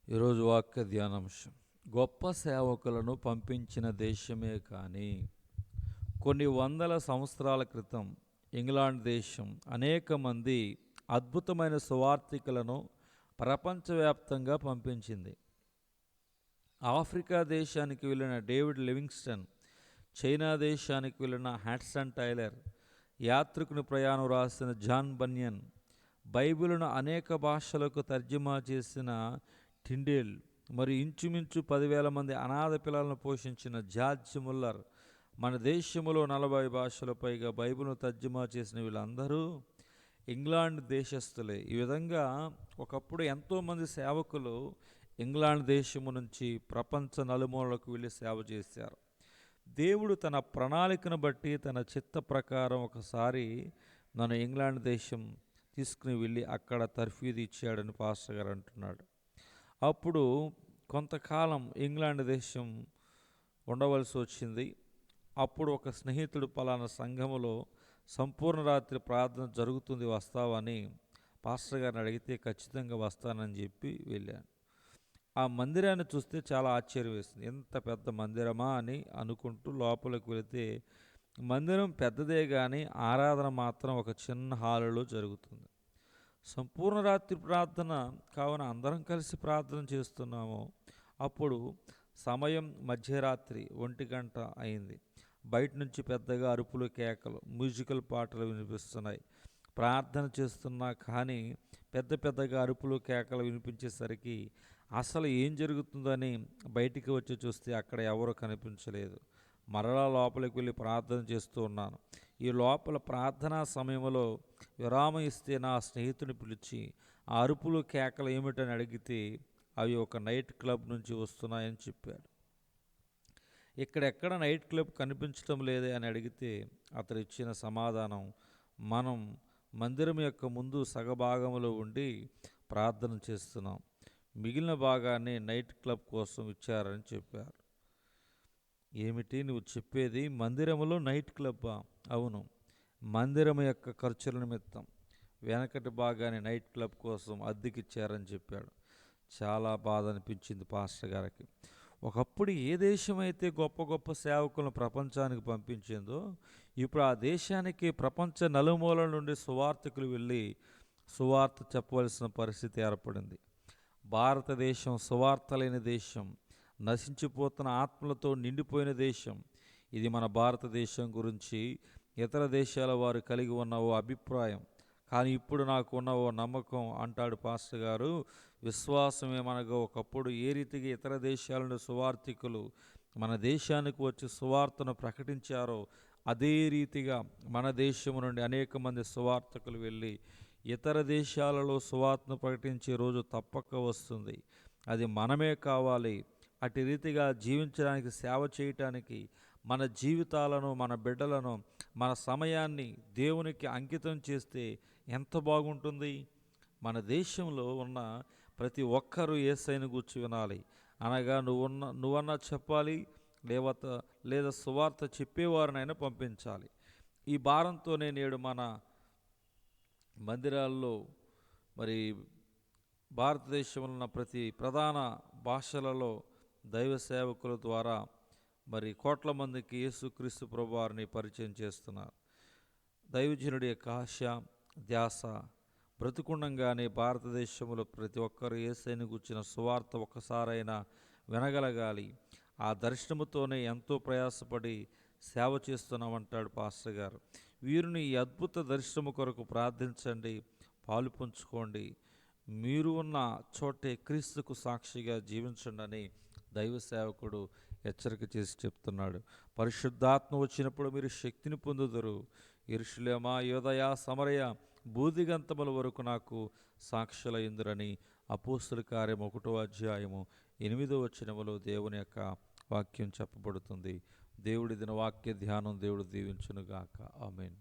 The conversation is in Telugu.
ఈరోజు వాక్య ధ్యానాంశం. గొప్ప సేవకులను పంపించిన దేశమే కానీ కొన్ని వందల సంవత్సరాల క్రితం ఇంగ్లాండ్ దేశం అనేక మంది అద్భుతమైన సువార్థికులను ప్రపంచవ్యాప్తంగా పంపించింది. ఆఫ్రికా దేశానికి వెళ్ళిన డేవిడ్ లివింగ్స్టన్, చైనా దేశానికి వెళ్ళిన హ్యాడ్సన్ టైలర్, యాత్రికుని ప్రయాణం రాసిన జాన్ బన్యన్, బైబిలును అనేక భాషలకు తర్జుమా చేసిన టిండేల్, మరి ఇంచుమించు 10,000 మంది అనాథ పిల్లలను పోషించిన జార్జ్ ముల్లర్, మన దేశంలో 40 భాషల పైగా బైబిల్ను తర్జుమా చేసిన వీళ్ళందరూ ఇంగ్లాండ్ దేశస్థులే. ఈ విధంగా ఒకప్పుడు ఎంతోమంది సేవకులు ఇంగ్లాండ్ దేశము నుంచి ప్రపంచ నలుమూలలకు వెళ్ళి సేవ చేశారు. దేవుడు తన ప్రణాళికను బట్టి తన చిత్త ప్రకారం ఒకసారి నన్ను ఇంగ్లాండ్ దేశం తీసుకుని వెళ్ళి అక్కడ తర్ఫీదు ఇచ్చాడని పాస్టర్ గారు అంటున్నాడు. అప్పుడు కొంతకాలం ఇంగ్లాండ్ దేశం ఉండవలసి వచ్చింది. అప్పుడు ఒక స్నేహితుడు పలానా సంఘములో సంపూర్ణ రాత్రి ప్రార్థన జరుగుతుంది, వస్తావని పాస్టర్ గారిని అడిగితే ఖచ్చితంగా వస్తానని చెప్పి వెళ్ళాను. ఆ మందిరాన్ని చూస్తే చాలా ఆశ్చర్యం వేసింది. ఎంత పెద్ద మందిరమా అని అనుకుంటూ లోపలికి వెళితే మందిరం పెద్దదే కానీ ఆరాధన మాత్రం ఒక చిన్న హాలులో జరుగుతుంది. సంపూర్ణ రాత్రి ప్రార్థన కావున అందరం కలిసి ప్రార్థన చేస్తున్నాము. అప్పుడు సమయం మధ్యరాత్రి 1 గంట అయింది. బయట నుంచి పెద్దగా అరుపులు, కేకలు, మ్యూజికల్ పాటలు వినిపిస్తున్నాయి. ప్రార్థన చేస్తున్నా కానీ పెద్దగా అరుపులు, కేకలు వినిపించేసరికి అసలు ఏం జరుగుతుందని బయటికి వచ్చి చూస్తే అక్కడ ఎవరు కనిపించలేదు. మరలా లోపలికి వెళ్ళి ప్రార్థన చేస్తూ ఉన్నాను. ఈ లోపల ప్రార్థనా సమయంలో విరామం ఇస్తే నా స్నేహితుని పిలిచి ఆ అరుపులు, కేకలు ఏమిటని అడిగితే అవి ఒక నైట్ క్లబ్ నుంచి వస్తున్నాయని చెప్పాడు. ఇక్కడెక్కడ నైట్ క్లబ్ కనిపించడం లేదే అని అడిగితే అతడు ఇచ్చిన సమాధానం, మనం మందిరం యొక్క ముందు సగభాగంలో ఉండి ప్రార్థన చేస్తున్నాం, మిగిలిన భాగాన్ని నైట్ క్లబ్ కోసం ఇచ్చారని చెప్పారు. ఏమిటి నువ్వు చెప్పేది? మందిరములో నైట్ క్లబ్బా? అవును, మందిరం యొక్క ఖర్చుల నిమిత్తం వెనకటి భాగాన్ని నైట్ క్లబ్ కోసం అద్దెకిచ్చారని చెప్పాడు. చాలా బాధ అనిపించింది పాస్టర్ గారికి. ఒకప్పుడు ఏ దేశం అయితే గొప్ప గొప్ప సేవకులను ప్రపంచానికి పంపించిందో ఇప్పుడు ఆ దేశానికి ప్రపంచ నలుమూల నుండి సువార్థికులు వెళ్ళి సువార్త చెప్పవలసిన పరిస్థితి ఏర్పడింది. భారతదేశం సువార్త లేని దేశం, నశించిపోతున్న ఆత్మలతో నిండిపోయిన దేశం. ఇది మన భారతదేశం గురించి ఇతర దేశాల వారు కలిగి ఉన్న ఓ అభిప్రాయం. కానీ ఇప్పుడు నాకు ఉన్న ఓ నమ్మకం అంటాడు పాస్టర్ గారు. విశ్వాసం ఏమనగా ఒకప్పుడు ఏ రీతిగా ఇతర దేశాల నుండి సువార్థికులు మన దేశానికి వచ్చి సువార్తను ప్రకటించారో అదే రీతిగా మన దేశం నుండి అనేక మంది సువార్థకులు వెళ్ళి ఇతర దేశాలలో సువార్తను ప్రకటించే రోజు తప్పక వస్తుంది. అది మనమే కావాలి. అటు రీతిగా జీవించడానికి, సేవ చేయటానికి మన జీవితాలను, మన బిడ్డలను, మన సమయాన్ని దేవునికి అంకితం చేస్తే ఎంత బాగుంటుంది. మన దేశంలో ఉన్న ప్రతి ఒక్కరూ యేసయ్యను గూర్చి వినాలి. అనగా నువ్వన్నా చెప్పాలి, లేదా సువార్త చెప్పేవారినైనా పంపించాలి. ఈ భారంతోనే నేడు మన మందిరాల్లో మరి భారతదేశంలో ఉన్న ప్రతి ప్రధాన భాషలలో దైవ సేవకుల ద్వారా మరి కోట్ల మందికి యేసుక్రీస్తు ప్రభువారిని పరిచయం చేస్తున్నారు. దైవజనుడి యొక్క ఆశ, ధ్యాస బ్రతుకుండంగానే భారతదేశంలో ప్రతి ఒక్కరు యేసయ్యను గూర్చిన సువార్త ఒక్కసారైనా వినగలగాలి. ఆ దర్శనముతోనే ఎంతో ప్రయాసపడి సేవ చేస్తున్నామంటాడు పాస్టర్ గారు. వీరిని ఈ అద్భుత దర్శనము కొరకు ప్రార్థించండి, పాలు పంచుకోండి. మీరు ఉన్న చోటే క్రీస్తుకు సాక్షిగా జీవించండి అని దైవ సేవకుడు హెచ్చరిక చేసి చెప్తున్నాడు. పరిశుద్ధాత్మ వచ్చినప్పుడు మీరు శక్తిని పొందుదురు. యెరూషలేమా, యూదయ, సమరయ, బూదిగంతముల వరకు నాకు సాక్షులయ్యుందురని అపోస్తలుల కార్యం 1:8 దేవుని యొక్క వాక్యం చెప్పబడుతుంది. దేవుడి దిన వాక్య ధ్యానం దేవుడు దీవించునుగాక. ఆమేన్.